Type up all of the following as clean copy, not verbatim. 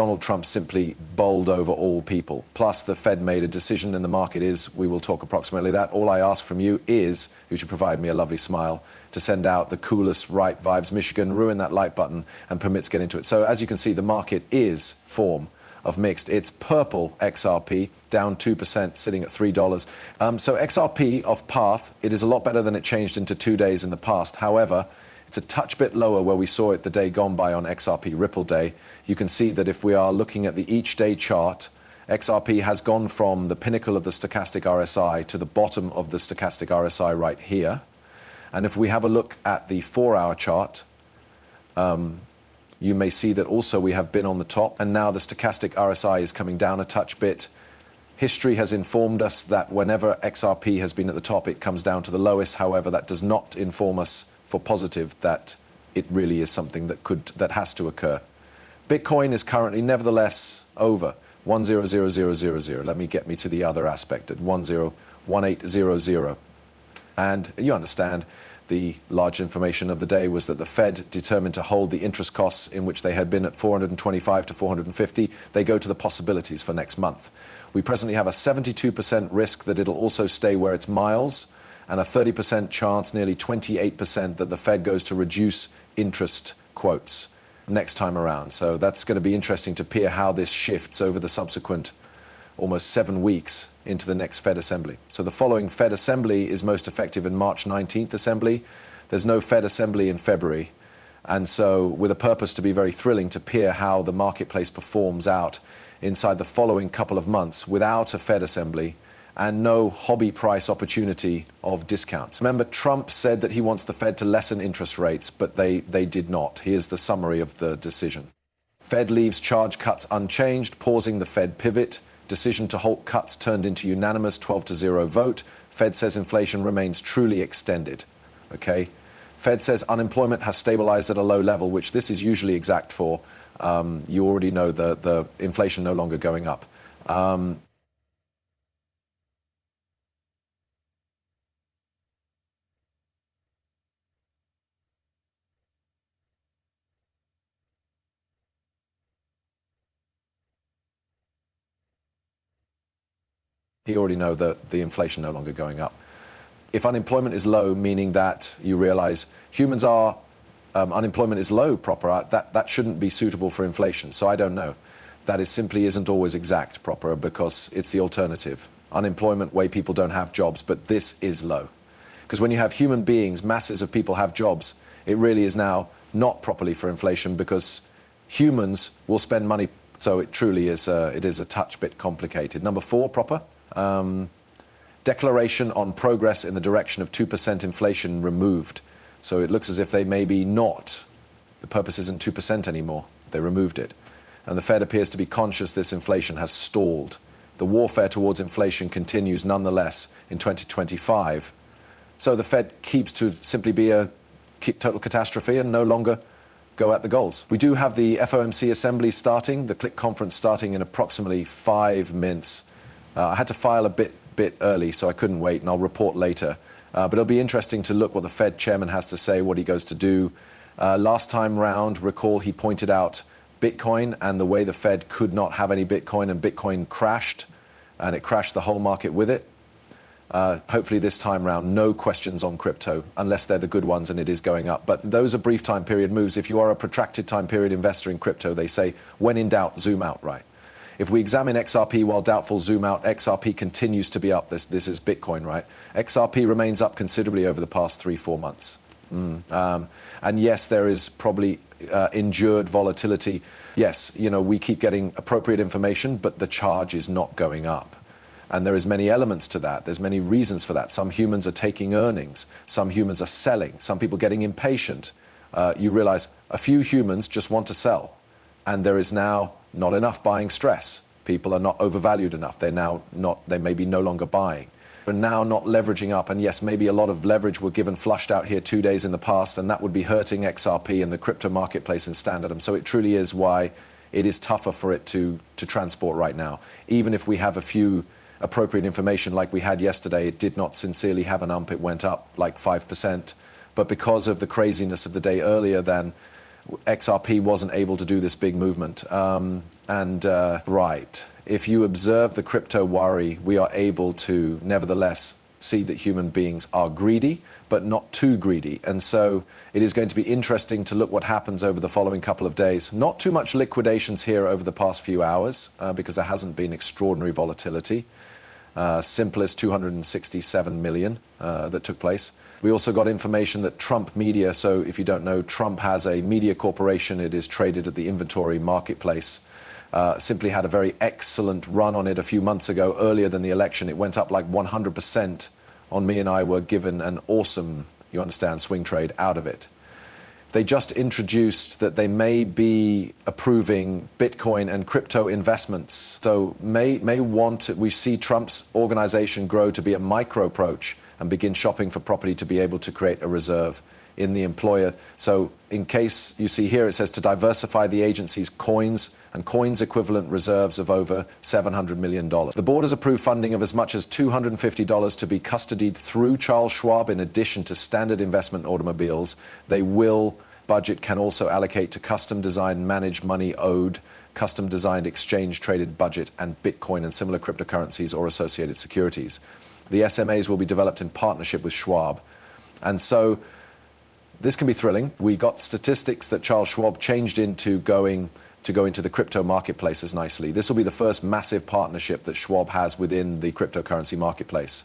Donald Trump simply bowled over all people. Plus, the Fed made a decision, and the market is, we will talk approximately that. All I ask from you is, you should provide me a lovely smile, to send out the coolest right vibes, Michigan, ruin that like button, and permits get into it. So as you can see, the market is form of mixed. It's purple XRP, down 2%, sitting at $3. So XRP off path, it is a lot better than it changed into 2 days in the past. However, it's a touch bit lower where we saw it the day gone by on XRP Ripple Day. You can see that if we are looking at the each day chart, XRP has gone from the pinnacle of the stochastic RSI to the bottom of the stochastic RSI right here. And if we have a look at the 4-hour chart, you may see that also we have been on the top, and now the stochastic RSI is coming down a touch bit. History has informed us that whenever XRP has been at the top, it comes down to the lowest. However, that does not inform us for positive that it really is something that has to occur. Bitcoin is currently nevertheless over 100000. Let me get me to the other aspect at 101800. And you understand the large information of the day was that the Fed determined to hold the interest costs in which they had been at 425 to 450. They go to the possibilities for next month. We presently have a 72% risk that it'll also stay where it's miles, and a 30% chance, nearly 28%, that the Fed goes to reduce interest quotes next time around. So that's going to be interesting to peer how this shifts over the subsequent almost 7 weeks into the next Fed assembly. So the following Fed assembly is most effective in March 19th assembly. There's no Fed assembly in February. And so with a purpose to be very thrilling to peer how the marketplace performs out inside the following couple of months without a Fed assembly and no hobby price opportunity of discount. Remember, Trump said that he wants the Fed to lessen interest rates, but they did not. Here's the summary of the decision. Fed leaves charge cuts unchanged, pausing the Fed pivot. Decision to halt cuts turned into unanimous 12-0 vote. Fed says inflation remains truly extended. Okay. Fed says unemployment has stabilized at a low level, which this is usually exact for. You already know the inflation no longer going up. You already know that the inflation no longer going up. If unemployment is low, meaning that you realize humans are, unemployment is low proper, that shouldn't be suitable for inflation. So I don't know. That is simply isn't always exact proper because it's the alternative. Unemployment way people don't have jobs, but this is low. Because when you have human beings, masses of people have jobs, it really is now not properly for inflation because humans will spend money. So it truly is, it is a touch bit complicated. Number 4 proper. Declaration on progress in the direction of 2% inflation removed. So it looks as if they may be not. The purpose isn't 2% anymore. They removed it. And the Fed appears to be conscious this inflation has stalled. The warfare towards inflation continues nonetheless in 2025. So the Fed keeps to simply be a total catastrophe and no longer go at the goals. We do have the FOMC assembly starting, the CLIC conference starting in approximately 5 minutes. I had to file a bit early, so I couldn't wait, and I'll report later. But it'll be interesting to look what the Fed chairman has to say, what he goes to do. Last time round, recall he pointed out Bitcoin and the way the Fed could not have any Bitcoin, and Bitcoin crashed, and it crashed the whole market with it. Hopefully this time round, no questions on crypto, unless they're the good ones and it is going up. But those are brief time period moves. If you are a protracted time period investor in crypto, they say, when in doubt, zoom out, right? If we examine XRP while doubtful, zoom out, XRP continues to be up. This is Bitcoin, right? XRP remains up considerably over the past 3-4 months. And yes, there is probably endured volatility. Yes, you know, we keep getting appropriate information, but the charge is not going up. And there is many elements to that. There's many reasons for that. Some humans are taking earnings. Some humans are selling. Some people getting impatient. You realize a few humans just want to sell. And there is now not enough buying stress. People are not overvalued enough. They're now not, they may be no longer buying. They're now not leveraging up. And yes, maybe a lot of leverage were given flushed out here 2 days in the past, and that would be hurting XRP and the crypto marketplace in standard. So it truly is why it is tougher for it to transport right now. Even if we have a few appropriate information like we had yesterday, it did not sincerely have an ump. It went up like 5%. But because of the craziness of the day earlier than XRP wasn't able to do this big movement. Right, if you observe the crypto worry, we are able to nevertheless see that human beings are greedy, but not too greedy. And so it is going to be interesting to look what happens over the following couple of days. Not too much liquidations here over the past few hours, because there hasn't been extraordinary volatility. Simplest 267 million that took place. We also got information that Trump Media, so if you don't know, Trump has a media corporation. It is traded at the inventory marketplace. Simply had a very excellent run on it a few months ago, earlier than the election. It went up like 100% on me, and I were given an awesome, you understand, swing trade out of it. They just introduced that they may be approving Bitcoin and crypto investments. So we see Trump's organization grow to be a micro approach and begin shopping for property to be able to create a reserve in the employer. So in case you see here, it says to diversify the agency's coins and coins equivalent reserves of over $700 million. The board has approved funding of as much as $250 to be custodied through Charles Schwab in addition to standard investment automobiles. Budget can also allocate to custom designed managed money owed, custom designed exchange traded budget and Bitcoin and similar cryptocurrencies or associated securities. The SMAs will be developed in partnership with Schwab. And so this can be thrilling. We got statistics that Charles Schwab changed into go into the crypto marketplaces nicely. This will be the first massive partnership that Schwab has within the cryptocurrency marketplace.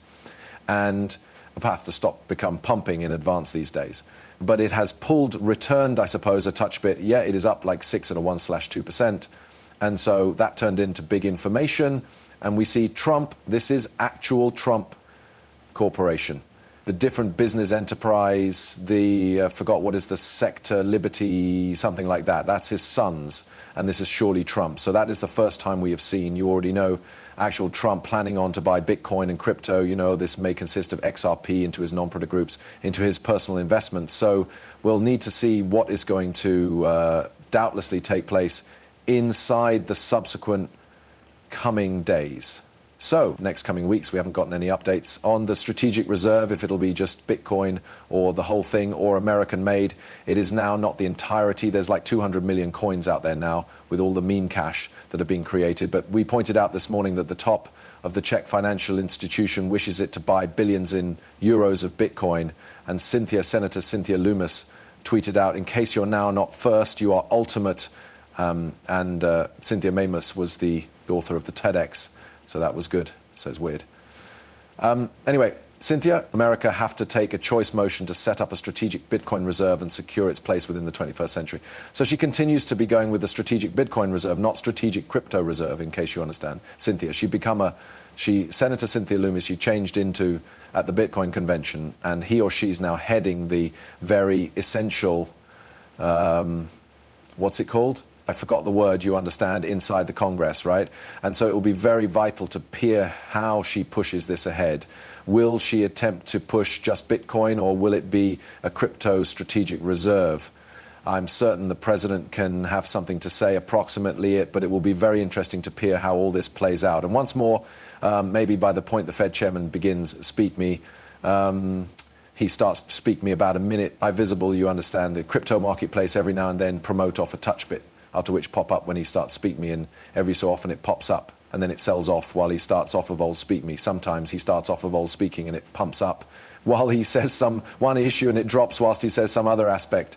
And a path to become pumping in advance these days. But it has returned, I suppose, a touch bit. Yeah, it is up like 6.1/2%. And so that turned into big information. And we see Trump, this is actual Trump Corporation. The different business enterprise, forgot what is the sector, Liberty, something like that. That's his sons, and this is surely Trump. So that is the first time we have seen, you already know, actual Trump planning on to buy Bitcoin and crypto. You know, this may consist of XRP into his non-profit groups, into his personal investments. So we'll need to see what is going to doubtlessly take place inside the subsequent coming days. So, next coming weeks, we haven't gotten any updates on the strategic reserve, if it'll be just Bitcoin or the whole thing or American made. It is now not the entirety. There's like 200 million coins out there now with all the meme cash that are being created. But we pointed out this morning that the top of the Czech financial institution wishes it to buy billions in euros of Bitcoin. And Senator Cynthia Lummis tweeted out, in case you're now not first, you are ultimate. Cynthia Lummis was the author of the TEDx. So that was good. So it's weird. Anyway, Cynthia, America have to take a choice motion to set up a strategic Bitcoin reserve and secure its place within the 21st century. So she continues to be going with the strategic Bitcoin reserve, not strategic crypto reserve, in case you understand. Cynthia, Senator Cynthia Lummis, she changed into at the Bitcoin convention, and he or she's now heading the very essential, what's it called? I forgot the word, you understand, inside the Congress, right? And so it will be very vital to peer how she pushes this ahead. Will she attempt to push just Bitcoin, or will it be a crypto strategic reserve? I'm certain the president can have something to say approximately it, but it will be very interesting to peer how all this plays out. And once more, maybe by the point the Fed chairman begins Speak Me, he starts Speak Me about a minute. Visible, you understand, the crypto marketplace every now and then promote off a touch bit. After which pop up when he starts Speak Me, and every so often it pops up and then it sells off while he starts off of old Speak Me. Sometimes he starts off of old speaking and it pumps up while he says one issue and it drops whilst he says some other aspect.